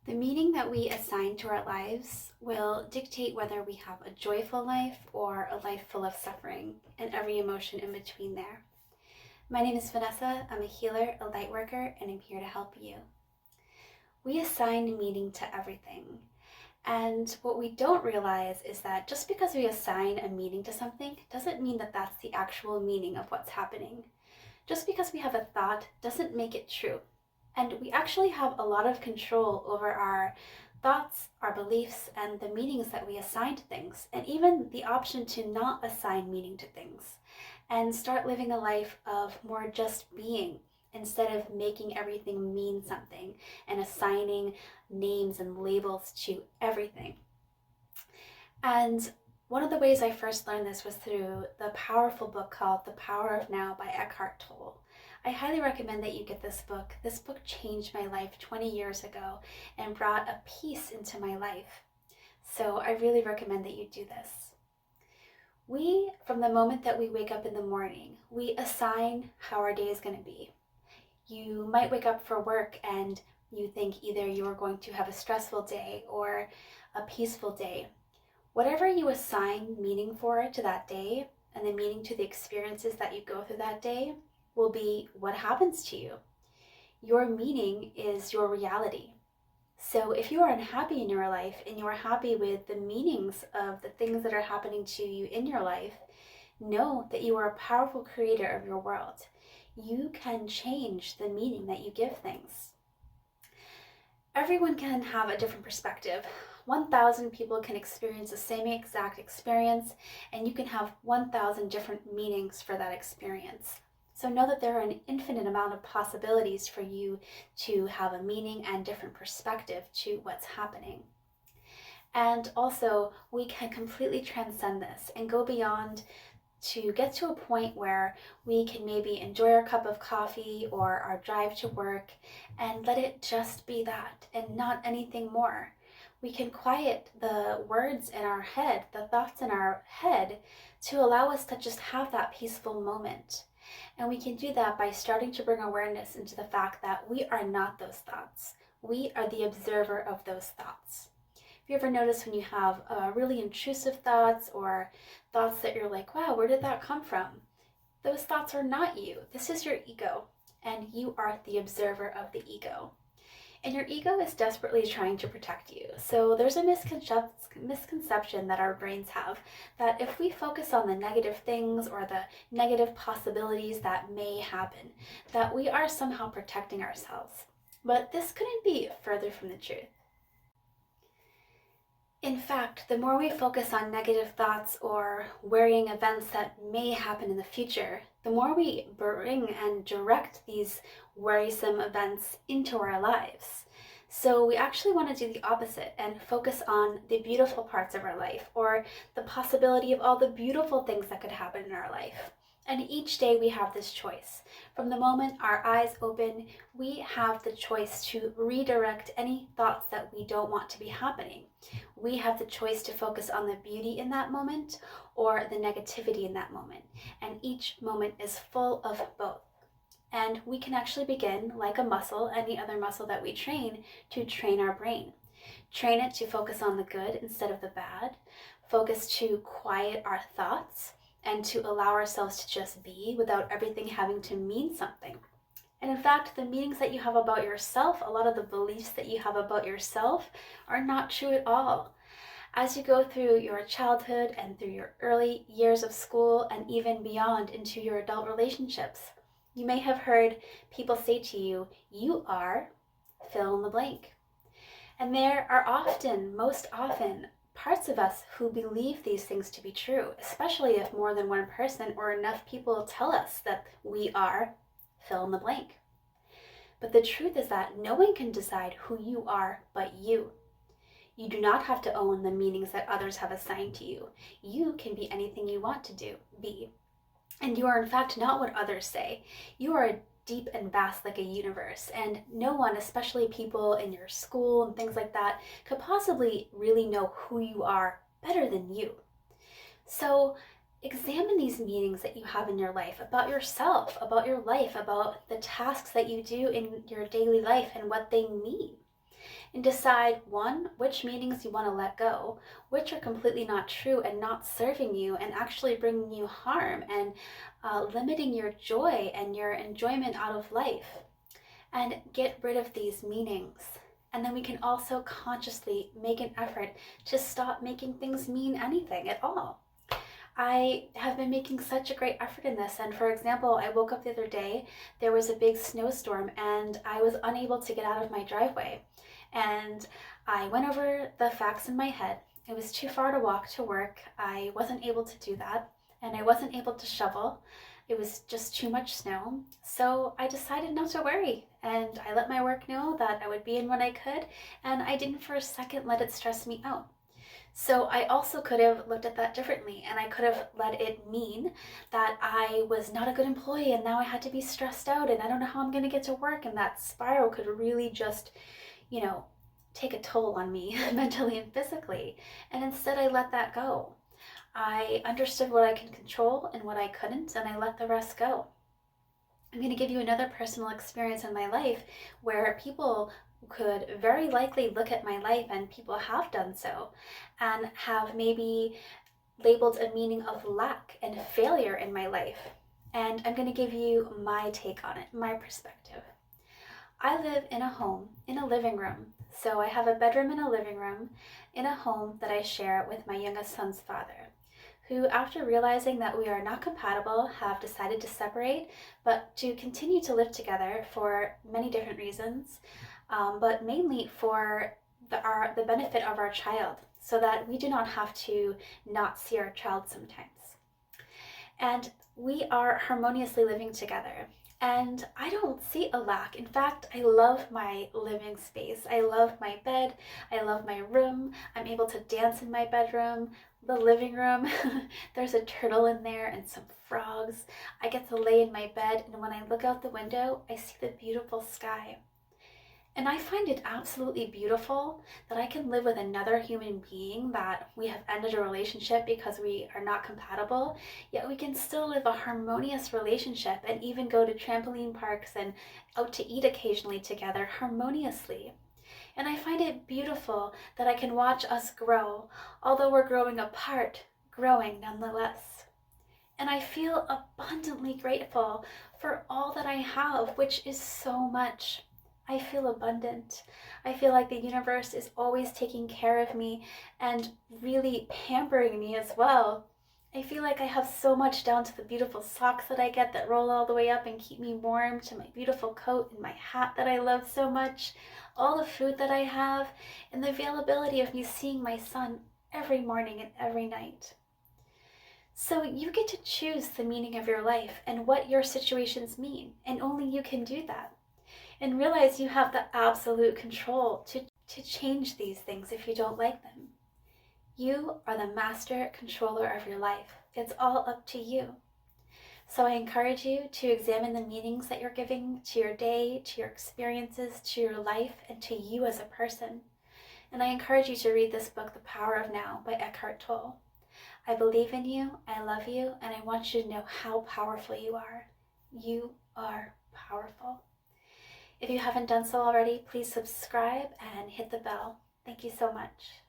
The meaning that we assign to our lives will dictate whether we have a joyful life or a life full of suffering and every emotion in between there. My name is Vanessa. I'm a healer, a lightworker, and I'm here to help you. We assign meaning to everything. And what we don't realize is that just because we assign a meaning to something doesn't mean that that's the actual meaning of what's happening. Just because we have a thought doesn't make it true. And we actually have a lot of control over our thoughts, our beliefs, and the meanings that we assign to things, and even the option to not assign meaning to things and start living a life of more just being instead of making everything mean something and assigning names and labels to everything. And one of the ways I first learned this was through the powerful book called The Power of Now by Eckhart Tolle. I highly recommend that you get this book. This book changed my life 20 years ago and brought a peace into my life. So I really recommend that you do this. From the moment that we wake up in the morning, we assign how our day is going to be. You might wake up for work and you think either you are going to have a stressful day or a peaceful day. Whatever you assign meaning for to that day and the meaning to the experiences that you go through that day will be what happens to you. Your meaning is your reality. So if you are unhappy in your life and you are happy with the meanings of the things that are happening to you in your life, know that you are a powerful creator of your world. You can change the meaning that you give things. Everyone can have a different perspective. 1,000 people can experience the same exact experience, and you can have 1,000 different meanings for that experience. So know that there are an infinite amount of possibilities for you to have a meaning and different perspective to what's happening. And also, we can completely transcend this and go beyond to get to a point where we can maybe enjoy our cup of coffee or our drive to work and let it just be that and not anything more. We can quiet the words in our head, the thoughts in our head, to allow us to just have that peaceful moment. And we can do that by starting to bring awareness into the fact that we are not those thoughts. We are the observer of those thoughts. Have you ever noticed when you have really intrusive thoughts or thoughts that you're like, wow, where did that come from? Those thoughts are not you. This is your ego, and you are the observer of the ego. And your ego is desperately trying to protect you. So there's a misconception that our brains have that if we focus on the negative things or the negative possibilities that may happen, that we are somehow protecting ourselves. But this couldn't be further from the truth. In fact, the more we focus on negative thoughts or worrying events that may happen in the future, the more we bring and direct these worrisome events into our lives. So we actually want to do the opposite and focus on the beautiful parts of our life or the possibility of all the beautiful things that could happen in our life. And each day we have this choice. From the moment our eyes open, we have the choice to redirect any thoughts that we don't want to be happening. We have the choice to focus on the beauty in that moment or the negativity in that moment. And each moment is full of both. And we can actually begin, like a muscle, any other muscle that we train, to train our brain. Train it to focus on the good instead of the bad. Focus to quiet our thoughts and to allow ourselves to just be without everything having to mean something. And in fact, the meanings that you have about yourself, a lot of the beliefs that you have about yourself are not true at all. As you go through your childhood and through your early years of school and even beyond into your adult relationships, you may have heard people say to you, you are fill in the blank. And there are most often, parts of us who believe these things to be true, especially if more than one person or enough people tell us that we are fill in the blank. But the truth is that no one can decide who you are but you. You do not have to own the meanings that others have assigned to you. You can be anything you want to be. And you are in fact not what others say. You are deep and vast like a universe, and no one, especially people in your school and things like that, could possibly really know who you are better than you. So examine these meanings that you have in your life about yourself, about your life, about the tasks that you do in your daily life and what they mean. and decide, one, which meanings you want to let go, which are completely not true and not serving you and actually bringing you harm and limiting your joy and your enjoyment out of life, and get rid of these meanings. And then we can also consciously make an effort to stop making things mean anything at all. I have been making such a great effort in this. And for example, I woke up the other day, there was a big snowstorm and I was unable to get out of my driveway. And I went over the facts in my head. It was too far to walk to work. I wasn't able to do that. And I wasn't able to shovel. It was just too much snow. So I decided not to worry. And I let my work know that I would be in when I could. And I didn't for a second let it stress me out. So I also could have looked at that differently, and I could have let it mean that I was not a good employee and now I had to be stressed out and I don't know how I'm going to get to work, and that spiral could really just, take a toll on me mentally and physically. And instead I let that go. I understood what I could control and what I couldn't, and I let the rest go. I'm going to give you another personal experience in my life where people could very likely look at my life, and people have done so, and have maybe labeled a meaning of lack and failure in my life. And I'm going to give you my take on it, my perspective. I live in a home, in a living room. So I have a bedroom and a living room in a home that I share with my youngest son's father, who, after realizing that we are not compatible, have decided to separate, but to continue to live together for many different reasons, but mainly for the benefit of our child, so that we do not have to not see our child sometimes. And we are harmoniously living together. And I don't see a lack. In fact, I love my living space. I love my bed. I love my room. I'm able to dance in my bedroom, the living room. There's a turtle in there and some frogs. I get to lay in my bed, and when I look out the window, I see the beautiful sky. And I find it absolutely beautiful that I can live with another human being, that we have ended a relationship because we are not compatible, yet we can still live a harmonious relationship and even go to trampoline parks and out to eat occasionally together harmoniously. And I find it beautiful that I can watch us grow, although we're growing apart, growing nonetheless. And I feel abundantly grateful for all that I have, which is so much. I feel abundant. I feel like the universe is always taking care of me and really pampering me as well. I feel like I have so much, down to the beautiful socks that I get that roll all the way up and keep me warm, to my beautiful coat and my hat that I love so much, all the food that I have, and the availability of me seeing my son every morning and every night. So you get to choose the meaning of your life and what your situations mean, and only you can do that. And realize you have the absolute control to change these things if you don't like them. You are the master controller of your life. It's all up to you. So I encourage you to examine the meanings that you're giving to your day, to your experiences, to your life, and to you as a person. And I encourage you to read this book, The Power of Now by Eckhart Tolle. I believe in you, I love you, and I want you to know how powerful you are. You are powerful. If you haven't done so already, please subscribe and hit the bell. Thank you so much.